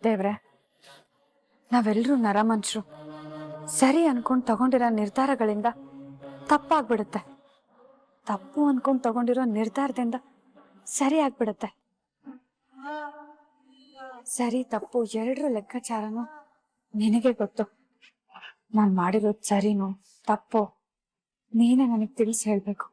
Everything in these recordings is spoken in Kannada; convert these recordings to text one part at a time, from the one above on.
ದೇವ್ರೆ, ನಾವೆಲ್ಲರೂ ನರಮನುಷ್ಯರು. ಸರಿ ಅನ್ಕೊಂಡು ತಗೊಂಡಿರೋ ನಿರ್ಧಾರಗಳಿಂದ ತಪ್ಪಾಗ್ಬಿಡುತ್ತೆ. ತಪ್ಪು ಅನ್ಕೊಂಡು ತಗೊಂಡಿರೋ ನಿರ್ಧಾರದಿಂದ ಸರಿ ಆಗ್ಬಿಡುತ್ತೆ. ಸರಿ ತಪ್ಪು ಎರಡರ ಲೆಕ್ಕಾಚಾರನು ನಿನಗೆ ಗೊತ್ತು. ನಾನು ಮಾಡಿರೋದು ಸರಿನೋ ತಪ್ಪೋ ನೀನೇ ನನಗೆ ತಿಳಿಸಿ ಹೇಳ್ಬೇಕು.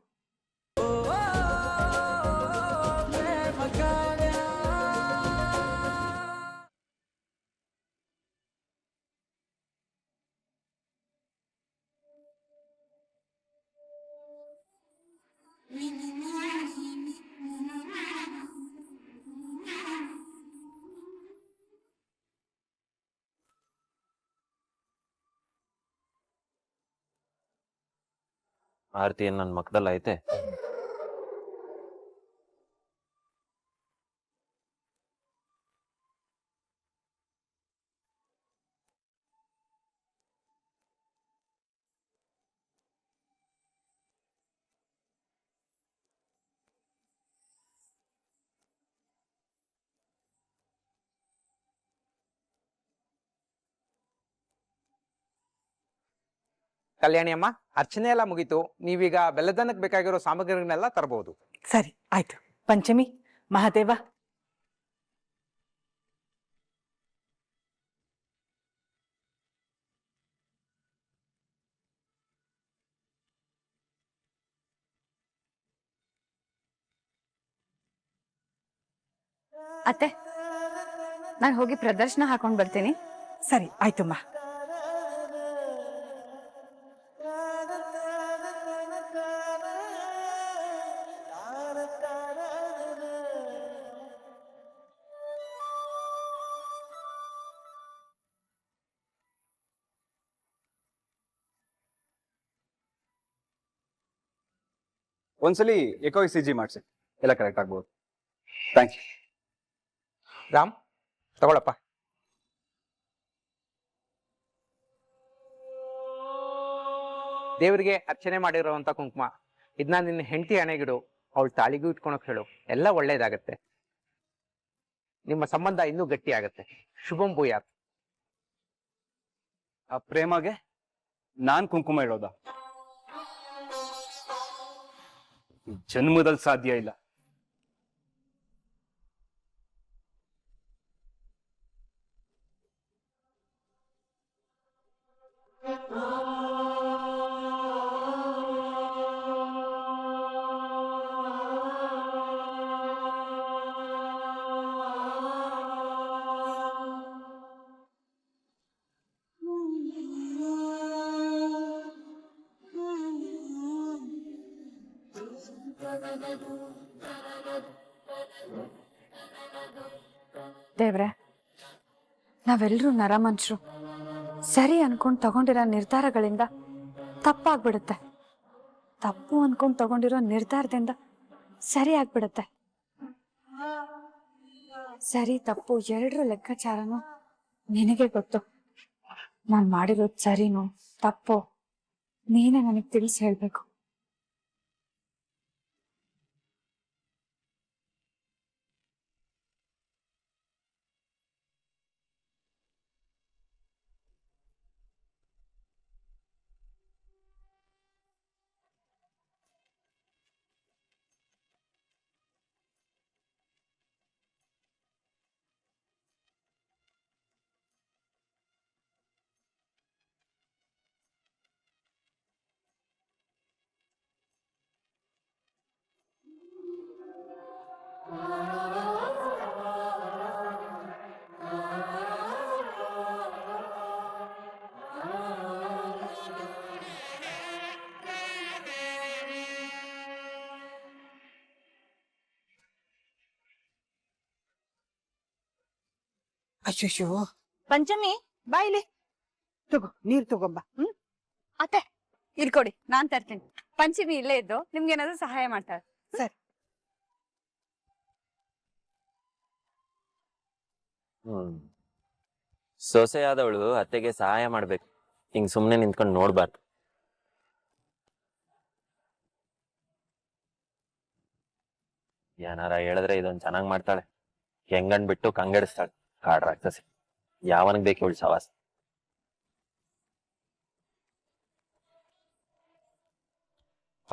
ಆರತಿ ಏನ್ ನನ್ನ ಮಕ್ಕದಲ್ಲಿ ಐತೆ? ಕಲ್ಯಾಣಿ ಅಮ್ಮ, ಅರ್ಚನೆ ಎಲ್ಲ ಮುಗೀತು. ನೀವೀಗ ಬೆಲ್ಲದನ್ನಕ್ಕೆ ಬೇಕಾಗಿರೋ ಸಾಮಗ್ರಿಗಳನ್ನೆಲ್ಲ ತರಬಹುದು. ಸರಿ ಆಯ್ತು. ಪಂಚಮಿ, ಮಹಾದೇವ, ಅತ್ತೆ, ನಾನು ಹೋಗಿ ಪ್ರದರ್ಶನ ಹಾಕೊಂಡ್ ಬರ್ತೀನಿ. ಸರಿ ಆಯ್ತಮ್ಮ. ಒಂದ್ಸಲಿ ಎಕೋ ECG ಮಾಡಿಸಿ, ಎಲ್ಲ ಕರೆಕ್ಟ್ ಆಗ್ಬೋದು. Thank you. ರಾಮ್, ತಗೊಳಪ್ಪ. ದೇವರಿಗೆ ಅರ್ಚನೆ ಮಾಡಿರೋವಂಥ ಕುಂಕುಮ. ಇದನ್ನ ನಿನ್ನ ಹೆಂಡತಿ ಹಣೆಗಿಡು, ಅವಳು ತಾಳಿಗೂ ಇಟ್ಕೊಳಕ್ ಹೇಳು. ಎಲ್ಲ ಒಳ್ಳೇದಾಗತ್ತೆ. ನಿಮ್ಮ ಸಂಬಂಧ ಇನ್ನೂ ಗಟ್ಟಿ ಆಗತ್ತೆ. ಶುಭಂ ಭೂಯಾತ್. ಆ ಪ್ರೇಮಗೆ ನಾನ್ ಕುಂಕುಮ ಇಡೋದ? ಜನ್ಮದಲ್ಲಿ ಸಾಧ್ಯ ಇಲ್ಲ. ದೇವ್ರೆ, ನಾವೆಲ್ಲರೂ ನರಮನುಷ್ಯರು. ಸರಿ ಅನ್ಕೊಂಡು ತಗೊಂಡಿರೋ ನಿರ್ಧಾರಗಳಿಂದ ತಪ್ಪಾಗ್ಬಿಡುತ್ತೆ. ತಪ್ಪು ಅನ್ಕೊಂಡು ತಗೊಂಡಿರೋ ನಿರ್ಧಾರದಿಂದ ಸರಿ ಆಗ್ಬಿಡುತ್ತೆ. ಸರಿ ತಪ್ಪು ಎರಡರ ಲೆಕ್ಕಾಚಾರನು ನಿನಗೆ ಗೊತ್ತು. ನಾನು ಮಾಡಿರೋದು ಸರಿನೋ ತಪ್ಪೋ ನೀನೇ ನನಗೆ ತಿಳಿಸಿ ಹೇಳ್ಬೇಕು. ಅಶ್ಶೋ, ಪಂಚಮಿ ಬಾಯಿಲಿ ತಗೋ, ನೀರ್ ತಗೊಂಬ. ಅತ್ತೆ, ಇಲ್ಕೊಡಿ, ನಾನ್ ತರ್ತೀನಿ. ಪಂಚಮಿ ಇಲ್ಲೇ ಇದ್ದು ನಿಮ್ಗೇನಾದ್ರೂ ಸಹಾಯ ಮಾಡ್ತಾಳೆ. ಸರಿ. ಸೊಸೆಯಾದವಳು ಅತ್ತೆಗೆ ಸಹಾಯ ಮಾಡ್ಬೇಕು, ಹಿಂಗ್ ಸುಮ್ನೆ ನಿಂತ್ಕೊಂಡು ನೋಡ್ಬಾರ್ದು. ಏನಾರ ಹೇಳಿದ್ರೆ ಇದೊಂದ್ ಚೆನ್ನಾಗ್ ಮಾಡ್ತಾಳೆ, ಹೆಂಗಂಡ್ಬಿಟ್ಟು ಕಂಗೆಡಿಸ್ತಾಳೆ ಕಾಡ್ ರಾಕ್ಷಸಿ. ಯಾವನಿಗೆ ಬೇಕು ಇವಳು ಸವಾಸ.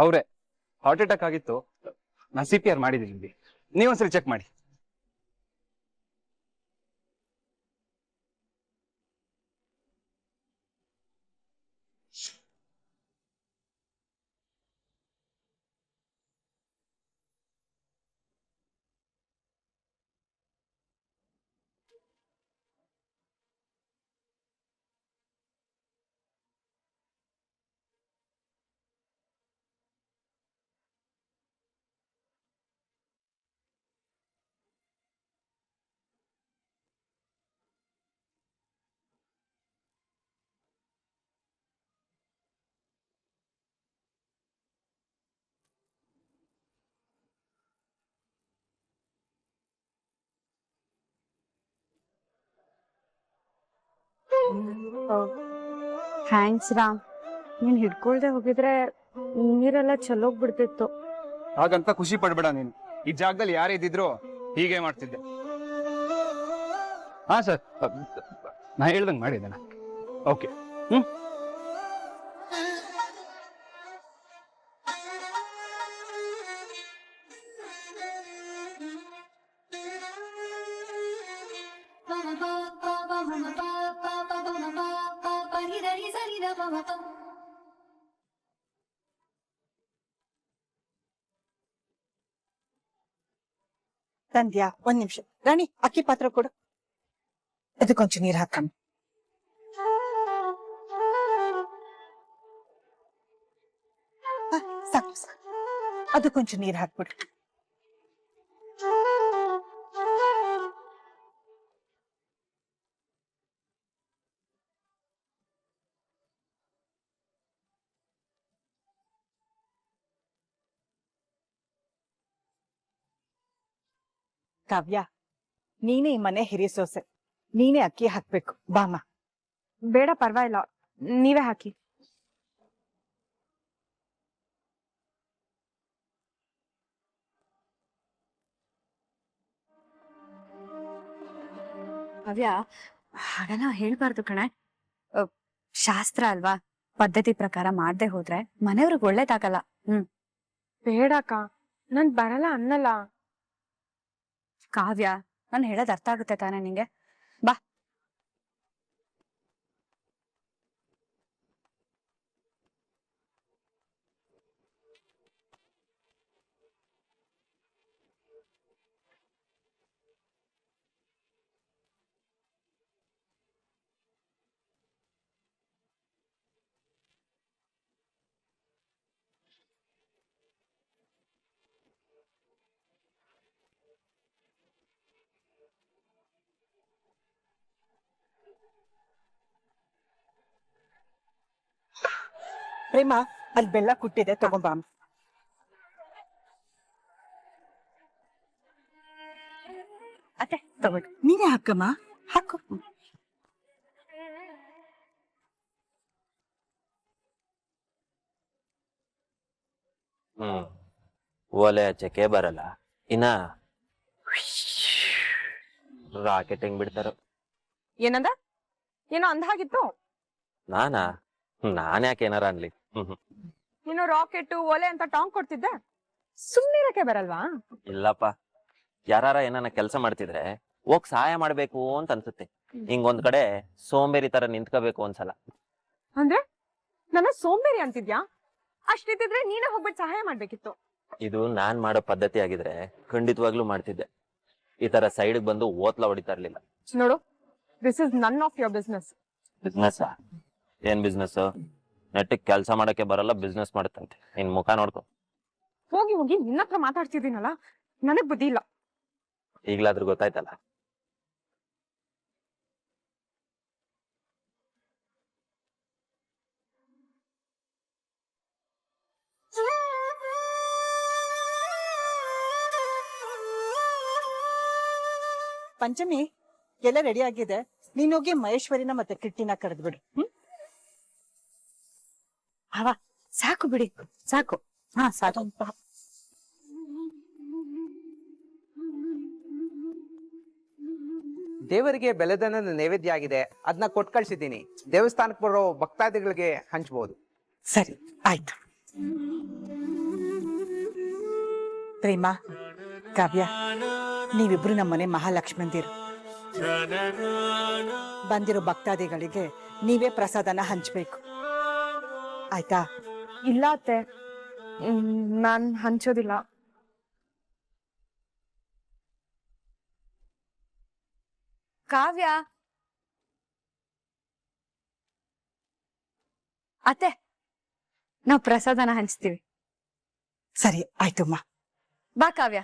ಅವ್ರೆ ಹಾರ್ಟ್ ಅಟ್ಯಾಕ್ ಆಗಿತ್ತು, ನಾನು CPR ಮಾಡಿದ್ದೀನಿ. ನೀವೊಂದ್ಸರಿ ಚೆಕ್ ಮಾಡಿ. ಥ್ಯಾಂಕ್ಸ್ ರಾಮ್. ನೀನ್ ಹಿಡ್ಕೊಳ್ದೆ ಹೋಗಿದ್ರೆ ನೀರೆಲ್ಲ ಚೆಲ್ಲೋಗ್ಬಿಡ್ತಿತ್ತು. ಹಾಗಂತ ಖುಷಿ ಪಡ್ಬೇಡ ನೀನು. ಈ ಜಾಗದಲ್ಲಿ ಯಾರೇ ಇದ್ದಿದ್ರು ಹೀಗೆ ಮಾಡ್ತಿದ್ದೆ. ಹಾ ಸರ್, ನಾ ಹೇಳ್ದಂಗೆ ಮಾಡಿದ್ದೇನೆ. ಓಕೆ. ತಂದ್ಯಾ? ಒಂದ್ ನಿಮಿಷ ರಾಣಿ, ಅಕ್ಕಿ ಪಾತ್ರ ಕೊಡು. ಅದಕ್ಕೊಂಚು ನೀರ್ ಹಾಕಮ್ಮ. ಸಾಕು ಸಾಕು, ಅದಕ್ಕೊಂಚು ನೀರ್ ಹಾಕ್ಬಿಡು. ಕಾವ್ಯ, ನೀನೇ ಈ ಮನೆ ಹಿರಿಯ ಸೊಸೆ, ನೀನೇ ಅಕ್ಕಿ ಹಾಕ್ಬೇಕು. ಬಾಮ. ಬೇಡ, ಪರವಾಗಿಲ್ಲ, ನೀವೇ ಹಾಕಿ. ಭವ್ಯ, ಹಾಗೆಲ್ಲ ಹೇಳ್ಬಾರ್ದು ಕಣೆ. ಶಾಸ್ತ್ರ ಅಲ್ವಾ, ಪದ್ಧತಿ ಪ್ರಕಾರ ಮಾಡ್ದೆ ಹೋದ್ರೆ ಮನೆಯವ್ರಿಗೆ ಒಳ್ಳೇದಾಗಲ್ಲ. ಬೇಡಕ್ಕ, ನಾನ್ ಬರಲ್ಲ ಅನ್ನಲ್ಲ. ಕಾವ್ಯ, ನಾನು ಹೇಳೋದ್ ಅರ್ಥ ಆಗುತ್ತೆ ತಾನೇ ನಿಂಗೆ? ಬಾ. ಪ್ರೇಮ, ಅಲ್ಲಿ ಬೆಲ್ಲ ಕುಟ್ಟಿದೆ, ತಗೊಂಬಾಮ. ಅತ್ತೆ ತಗೊಳ್ಳಿ. ನೀನೇ ಹಾಕಮ್ಮ, ಹಾಕು. ಒಲೆ ಹಚ್ಚಕ್ಕೆ ಬರಲ್ಲ, ಇನ್ನ ರಾಕೆಟ್ ಹೆಂಗ್ ಬಿಡ್ತಾರ. ಏನಂದ? ಏನೋ ಅಂದ ಹಾಗಿತ್ತು. ನಾನ್ ಯಾಕೆ ಏನಾರ ಅನ್ಲಿ. ನೀನು ರಾಕೆಟ್ ಒಲೆ ಅಂತ ಟಾಂಗ್ ಕೊಡ್ತಿದ್ದೆ, ಸುಮ್ನಿರಕ್ಕೆ ಬರಲ್ವಾ? ಇಲ್ಲಪ್ಪ, ಯಾರ ಏನಾನ ಕೆಲಸ ಮಾಡ್ತಿದ್ರೆ ಹೋಗ್ ಸಹಾಯ ಮಾಡ್ಬೇಕು ಅಂತ ಅನ್ಸುತ್ತೆ. ಹಿಂಗೊಂದ್ ಕಡೆ ಸೋಂಬೇರಿ ತರ ನಿಂತ್ಕೋಬೇಕು ಅನ್ಸಲ್ಲ. ಅಂದ್ರೆ ನನ್ನ ಸೋಂಬೇರಿ ಅಂತಿದ್ಯಾ? ಅಷ್ಟಿದ್ರೆ ನೀನೇ ಹೋಗ್ಬಿಟ್ಟು ಸಹಾಯ ಮಾಡ್ಬೇಕಿತ್ತು. ಇದು ನಾನ್ ಮಾಡೋ ಪದ್ಧತಿ ಆಗಿದ್ರೆ ಖಂಡಿತವಾಗ್ಲೂ ಮಾಡ್ತಿದ್ದೆ. ಈ ತರ ಸೈಡ್ ಬಂದು ಓತ್ಲ ಹೊಡಿತಾ ಇರ್ಲಿಲ್ಲ. ನೋಡು, this is none of your business. Business? ಏನ್ ಬಿಸ್ನೆಸ್? ನೆಟ್ಟಿಗೆ ಕೆಲಸ ಮಾಡಕ್ಕೆ ಬರಲ್ಲ, ಬಿಸ್ನೆಸ್ ಮಾಡುತ್ತಂತೆ. ನಿನ್ ಮುಖ ನೋಡ್ಕೊ. ಹೋಗಿ ಹೋಗಿ ನಿನ್ನ ಹತ್ರ ಮಾತಾಡ್ತಿದ್ದೀನಲ್ಲ, ನನಗ್ ಬುದ್ಧಿ ಇಲ್ಲ. ಈಗ್ಲಾದ್ರೂ ಗೊತ್ತಾಯ್ತಲ್ಲ. ಪಂಚಮಿ, ಎಲ್ಲ ರೆಡಿ ಆಗಿದೆ. ನೀನೋಗಿ ಮಹೇಶ್ವರಿನ ಮತ್ತೆ ಕಿಟ್ಟಿನ ಕರೆದ್ಬಿಡು. ಅವ ಸಾಕು ಬಿಡಿ, ಸಾಕು. ಹಾ ಸಾಕು. ದೇವರಿಗೆ ಬೆಲೆದನ್ನ ನೈವೇದ್ಯ ಆಗಿದೆ, ಅದನ್ನ ಕೊಟ್ಟು ಕಳ್ಸಿದ್ದೀನಿ. ದೇವಸ್ಥಾನಕ್ಕೆ ಬರೋ ಭಕ್ತಾದಿಗಳಿಗೆ ಹಂಚ್ಬೋದು. ಸರಿ ಆಯ್ತು. ಪ್ರೇಮ, ಕಾವ್ಯ, ನೀವಿಬ್ರು ನಮ್ಮನೆ ಮಹಾಲಕ್ಷ್ಮಂದಿರು. ಬಂದಿರೋ ಭಕ್ತಾದಿಗಳಿಗೆ ನೀವೇ ಪ್ರಸಾದನ ಹಂಚ್ಬೇಕು, ಆಯ್ತಾ? ಇಲ್ಲ ಅತ್ತೆ, ನಾನ್ ಹಂಚೋದಿಲ್ಲ. ಕಾವ್ಯ, ಅತ್ತೆ, ನಾವ್ ಪ್ರಸಾದನ ಹಂಚ್ತೀವಿ. ಸರಿ ಆಯ್ತಮ್ಮ. ಬಾ ಕಾವ್ಯ.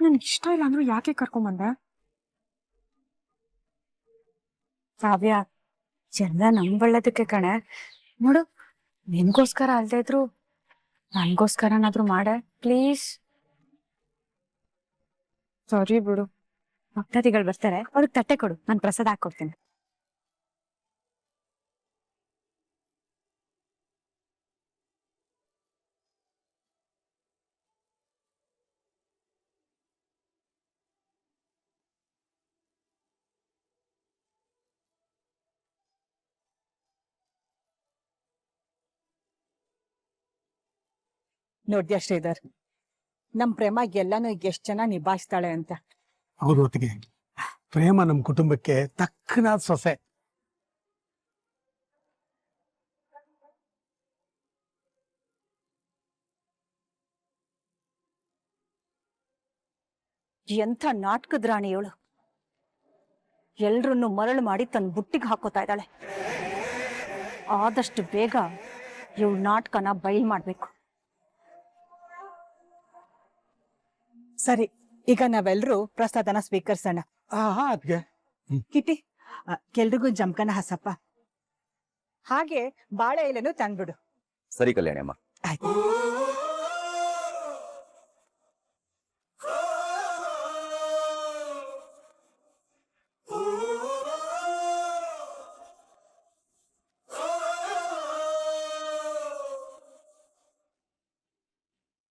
ನನ್ಗೆ ಇಷ್ಟ ಇಲ್ಲ ಅಂದ್ರೂ ಯಾಕೆ ಕರ್ಕೊಂಬಂದೆ? ಕಾವ್ಯ, ಎಲ್ಲ ನಮ್ಗೊಳ್ಳೋದಕ್ಕೆ ಕಣೆ. ನೋಡು, ನಿನ್ಗೋಸ್ಕರ ಅಲ್ದೇ ಇದ್ರು ನನ್ಗೋಸ್ಕರನಾದ್ರೂ ಮಾಡೆ ಪ್ಲೀಸ್. ಸರಿ ಬಿಡು. ಭಕ್ತಾದಿಗಳು ಬರ್ತಾರೆ, ಅವ್ರಿಗೆ ತಟ್ಟೆ ಕೊಡು, ನಾನು ಪ್ರಸಾದ ಹಾಕೊಡ್ತೀನಿ. ನೋಡ್ದ್ಯಾ ಶ್ರೀಧರ್, ನಮ್ ಪ್ರೇಮ ಎಲ್ಲಾನು ಎಷ್ಟ್ ಚೆನ್ನಾಗಿ ನಿಭಾಯಿಸ್ತಾಳೆ ಅಂತ. ಹೌದು ಹೊತ್ತಿಗೆ ಪ್ರೇಮ ನಮ್ಮ ಕುಟುಂಬಕ್ಕೆ ತಕ್ಕನಾದ ಸೊಸೆ. ಎಂಥ ನಾಟಕದ ರಾಣಿಯವಳು, ಎಲ್ರನ್ನು ಮರಳು ಮಾಡಿ ತನ್ನ ಬುಟ್ಟಿಗೆ ಹಾಕೋತಾ ಇದ್ದಾಳೆ. ಆದಷ್ಟು ಬೇಗ ಇವಳು ನಾಟಕನ ಬಯಲ್ ಮಾಡ್ಬೇಕು. ಸರಿ, ಈಗ ನಾವೆಲ್ಲರೂ ಪ್ರಸಾದನ ಸ್ವೀಕರಿಸೋಣ. ಅದ್ಗೆ ಕಿಟಿ, ಕೆಲ್ರಿಗೂ ಜಮಕನ ಹಸಪ್ಪ, ಹಾಗೆ ಬಾಳೆ ಎಲೆನೂ ತಂದ್ಬಿಡು. ಸರಿ ಕಲ್ಯಾಣಿ ಅಮ್ಮ. ಆಯ್ತು.